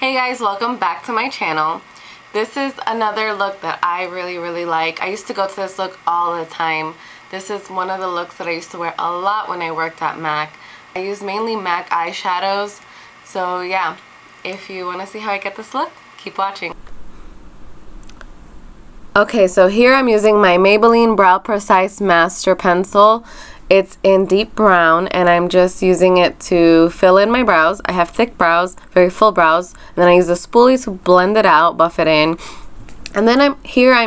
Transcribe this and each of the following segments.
Hey guys, welcome back to my channel. This is another look that I really like. I used to go to this look all the time. This is one of the looks that I used to wear a lot when I worked at MAC. I use mainly MAC eyeshadows. So yeah, if you want to see how I get this look, keep watching. Okay, so here I'm using my Maybelline Brow Precise Master Pencil. It's in deep brown, and I'm just using it to fill in my brows. I have thick brows, very full brows, and then I use the spoolie to blend it out, buff it in. And then I'm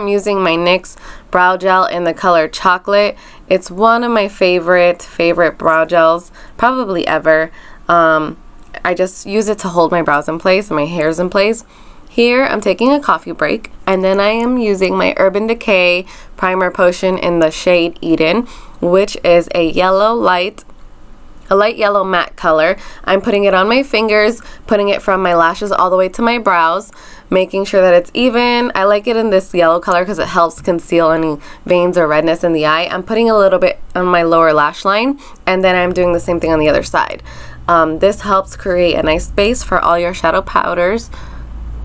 using my NYX Brow Gel in the color Chocolate. It's one of my favorite brow gels, probably ever. I just use it to hold my brows in place and my hairs in place. Here I'm taking a coffee break, and then I am using my Urban Decay Primer Potion in the shade Eden, which is a light yellow matte color. I'm putting it on my fingers, putting it from my lashes all the way to my brows, making sure that it's even. I like it in this yellow color because it helps conceal any veins or redness in the eye. I'm putting a little bit on my lower lash line, and then I'm doing the same thing on the other side. This helps create a nice base for all your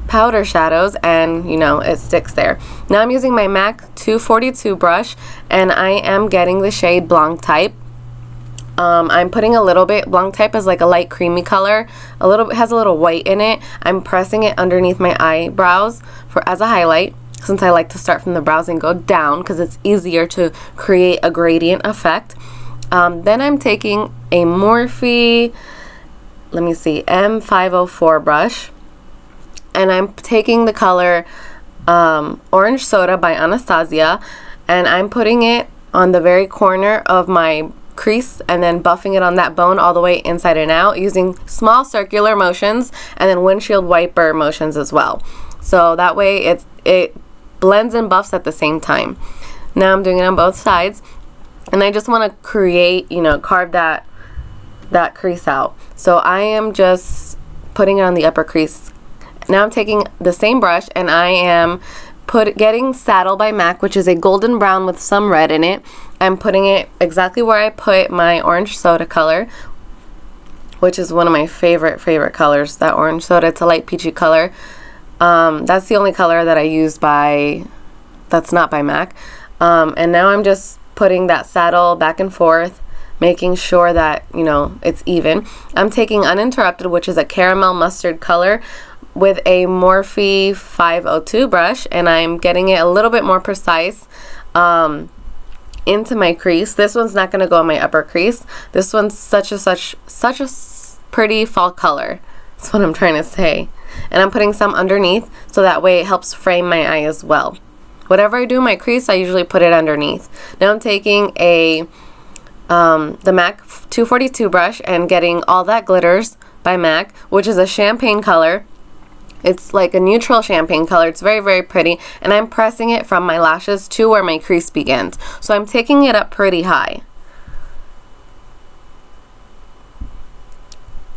powder shadows, and you know, it sticks there. Now I'm using my MAC 242 brush, and I am getting the shade Blanc type. I'm putting a little bit. Blanc type is like a light creamy color, has a little white in it. I'm pressing it underneath my eyebrows as a highlight, since I like to start from the brows and go down because it's easier to create a gradient effect. Then I'm taking a Morphe, M504 brush, and I'm taking the color Orange Soda by Anastasia, and I'm putting it on the very corner of my crease and then buffing it on that bone all the way inside and out using small circular motions and then windshield wiper motions as well. So that way it blends and buffs at the same time. Now I'm doing it on both sides, and I just want to create, carve that crease out. So I am just putting it on the upper crease. Now I'm taking the same brush, and I am getting Saddle by MAC, which is a golden brown with some red in it. I'm putting it exactly where I put my Orange Soda color, which is one of my favorite colors, that Orange Soda. It's a light peachy color. That's the only color that I use that's not by MAC. And now I'm just putting that saddle back and forth, making sure that, it's even. I'm taking Uninterrupted, which is a caramel mustard color, with a Morphe 502 brush, and I'm getting it a little bit more precise into my crease. This one's not going to go in my upper crease. This one's such a pretty fall color. That's what I'm trying to say. And I'm putting some underneath, so that way it helps frame my eye as well. Whatever I do in my crease, I usually put it underneath. Now I'm taking the MAC 242 brush and getting All That Glitters by MAC, which is a champagne color. It's like a neutral champagne color. It's very pretty, and I'm pressing it from my lashes to where my crease begins. So I'm taking it up pretty high.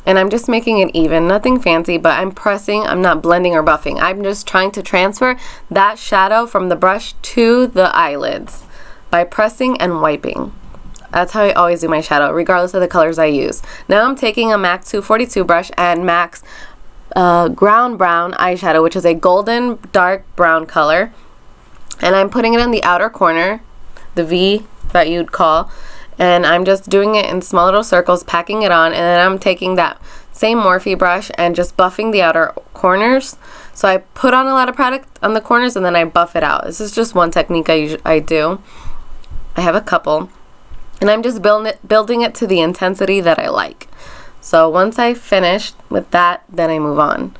And I'm just making it even, nothing fancy, but I'm pressing, I'm not blending or buffing. I'm just trying to transfer that shadow from the brush to the eyelids by pressing and wiping. That's how I always do my shadow, regardless of the colors I use. Now I'm taking a MAC 242 brush and MAC's Ground Brown eyeshadow, which is a golden dark brown color, and I'm putting it in the outer corner, the V that you'd call, and I'm just doing it in small little circles, packing it on, and then I'm taking that same Morphe brush and just buffing the outer corners. So I put on a lot of product on the corners, and then I buff it out. This is just one technique I do. I have a couple, and I'm just building it to the intensity that I like. So once I finished with that, then I move on.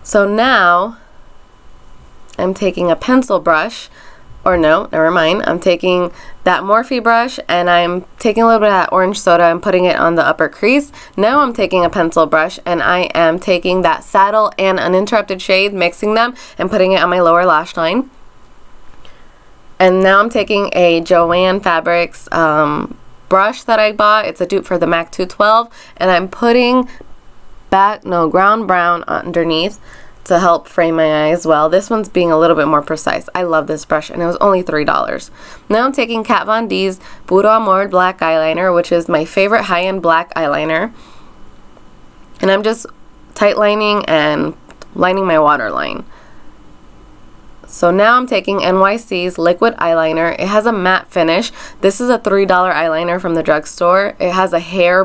So now I'm taking a pencil brush, or no, never mind. I'm taking that Morphe brush, and I'm taking a little bit of that Orange Soda and putting it on the upper crease. Now I'm taking a pencil brush, and I am taking that Saddle and Uninterrupted shade, mixing them and putting it on my lower lash line. And now I'm taking a Joanne Fabrics brush that I bought. It's a dupe for the MAC 212, and I'm putting Ground Brown underneath to help frame my eye as well. This one's being a little bit more precise. I love this brush, and it was only $3. Now I'm taking Kat Von D's Puro Amor black eyeliner, which is my favorite high-end black eyeliner. And I'm just tight lining and lining my waterline. So now I'm taking NYC's Liquid Eyeliner. It has a matte finish. This is a $3 eyeliner from the drugstore. It has a hair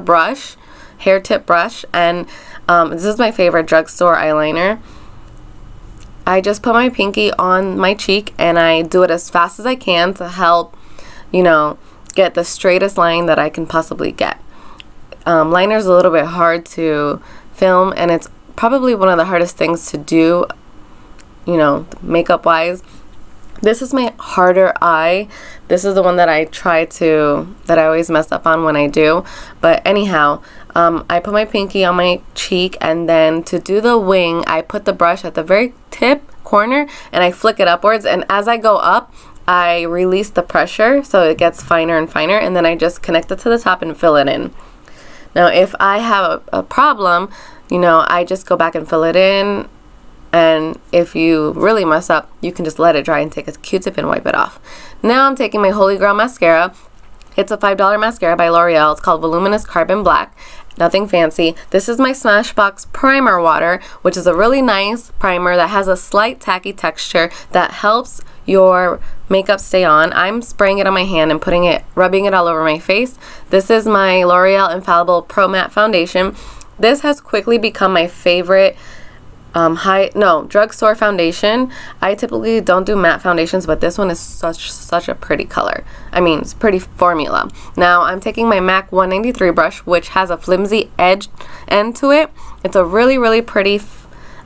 tip brush, and this is my favorite drugstore eyeliner. I just put my pinky on my cheek and I do it as fast as I can to help, you know, get the straightest line that I can possibly get. Liner's a little bit hard to film, and it's probably one of the hardest things to do, you know, makeup wise. This is my harder eye. This is the one that I always mess up on when I do. But anyhow, I put my pinky on my cheek, and then to do the wing, I put the brush at the very tip corner and I flick it upwards, and as I go up, I release the pressure so it gets finer and finer, and then I just connect it to the top and fill it in. Now if I have a problem, you know, I just go back and fill it in. And if you really mess up, you can just let it dry and take a Q-tip and wipe it off. Now I'm taking my Holy Grail mascara. It's a $5 mascara by Loreal. It's called Voluminous Carbon Black. Nothing fancy. This is my Smashbox primer water, which is a really nice primer that has a slight tacky texture that helps your makeup stay on. I'm spraying it on my hand and rubbing it all over my face. This is my L'Oreal Infallible Pro Matte Foundation. This has quickly become my favorite drugstore foundation. I typically don't do matte foundations, but this one is such a pretty color. I mean, it's pretty formula. Now I'm taking my MAC 193 brush, which has a flimsy end to it. It's a really pretty,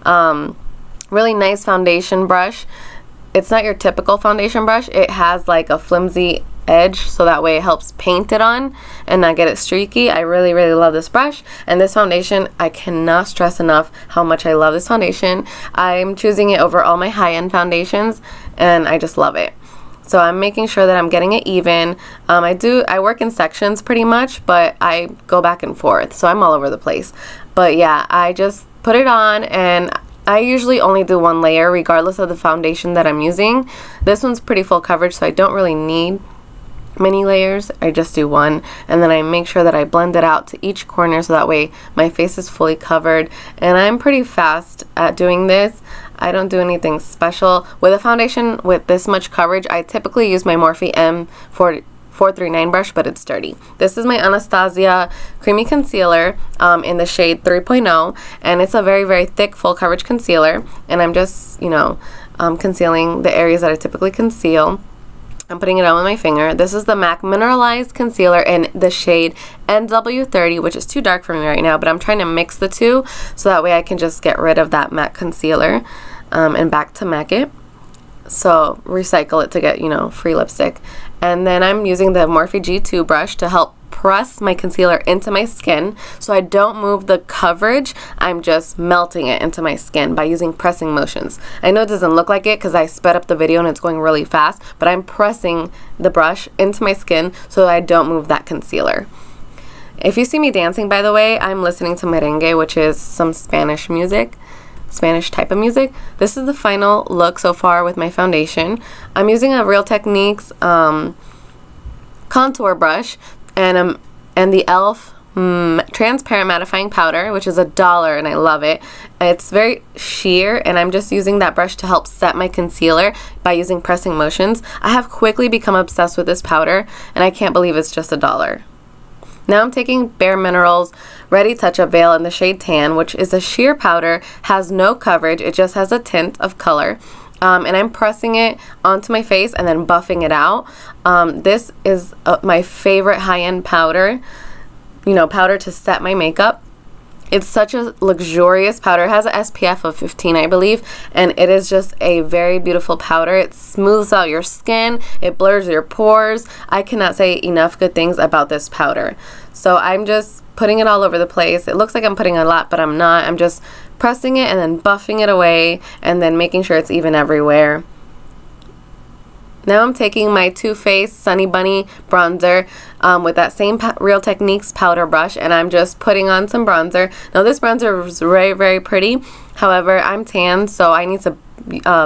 really nice foundation brush. It's not your typical foundation brush. It has like a flimsy edge, so that way it helps paint it on and not get it streaky. I really love this brush, and this foundation, I cannot stress enough how much I love this foundation. I'm choosing it over all my high-end foundations, and I just love it. So I'm making sure that I'm getting it even. I work in sections pretty much, but I go back and forth, so I'm all over the place. But yeah, I just put it on, and I usually only do one layer regardless of the foundation that I'm using. This one's pretty full coverage, so I don't really need many layers. I just do one, and then I make sure that I blend it out to each corner so that way my face is fully covered. And I'm pretty fast at doing this. I don't do anything special. With a foundation with this much coverage, I typically use my Morphe M439 brush, but it's dirty. This is my Anastasia Creamy Concealer in the shade 3.0, and it's a very thick full coverage concealer, and I'm just, you know, concealing the areas that I typically conceal. I'm putting it on with my finger. This is the MAC Mineralize Concealer in the shade NW30, which is too dark for me right now, but I'm trying to mix the two so that way I can just get rid of that matte concealer and back to MAC it. So recycle it to get, you know, free lipstick. And then I'm using the Morphe G2 brush to help press my concealer into my skin so I don't move the coverage. I'm just melting it into my skin by using pressing motions. I know it doesn't look like it because I sped up the video and it's going really fast, but I'm pressing the brush into my skin so I don't move that concealer. If you see me dancing, by the way, I'm listening to merengue, which is some Spanish type of music. This is the final look so far with my foundation. I'm using a Real Techniques contour brush and the e.l.f. transparent mattifying powder, which is $1, and I love it. It's very sheer, and I'm just using that brush to help set my concealer by using pressing motions. I have quickly become obsessed with this powder, and I can't believe it's just $1. Now I'm taking BareMinerals Ready Touch-Up Veil in the shade Tan, which is a sheer powder, has no coverage, it just has a tint of color. And I'm pressing it onto my face and then buffing it out. This is my favorite high-end powder, you know, powder to set my makeup. It's such a luxurious powder. It has an SPF of 15, I believe, and it is just a very beautiful powder. It smooths out your skin. It blurs your pores. I cannot say enough good things about this powder. So I'm just putting it all over the place. It looks like I'm putting a lot, but I'm not. I'm just pressing it and then buffing it away and then making sure it's even everywhere. Now I'm taking my Too Faced Sunny Bunny bronzer with that same Real Techniques powder brush, and I'm just putting on some bronzer. Now this bronzer is very pretty. However, I'm tan, so I need to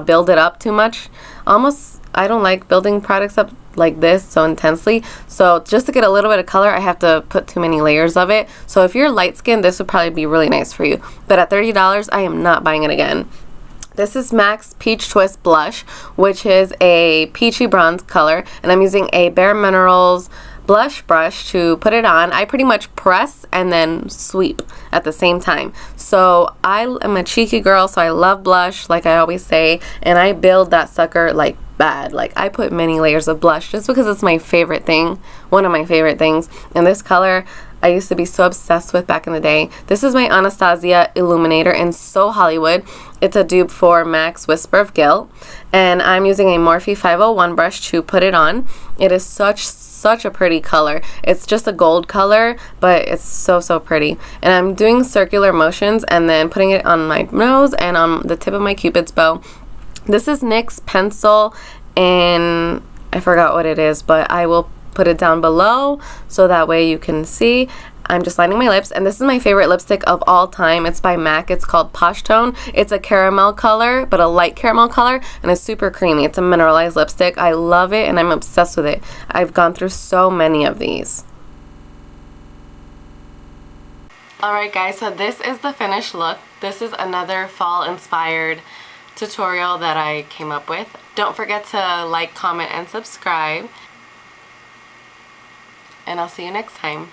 build it up too much almost, I don't like building products up like this so intensely. So just to get a little bit of color, I have to put too many layers of it. So if you're light skinned, this would probably be really nice for you. But at $30, I am not buying it again. This is MAC's Peachtwist Blush, which is a peachy bronze color, and I'm using a BareMinerals blush brush to put it on. I pretty much press and then sweep at the same time. So I am a cheeky girl, so I love blush, like I always say, and I build that sucker like bad. Like, I put many layers of blush just because it's my favorite thing, one of my favorite things. And this color I used to be so obsessed with back in the day. This is my Anastasia Illuminator in So Hollywood. It's a dupe for MAC's Whisper of Guilt, and I'm using a Morphe 501 brush to put it on. It is such a pretty color. It's just a gold color, but it's so pretty. And I'm doing circular motions and then putting it on my nose and on the tip of my Cupid's bow. This is NYX pencil, and I forgot what it is, but I will put it down below so that way you can see. I'm just lining my lips, and this is my favorite lipstick of all time. It's by MAC. It's called Posh Tone. It's a caramel color, but a light caramel color, and it's super creamy. It's a mineralized lipstick. I love it, and I'm obsessed with it. I've gone through so many of these. Alright guys, so this is the finished look. This is another fall inspired tutorial that I came up with. Don't forget to like, comment, and subscribe. And I'll see you next time.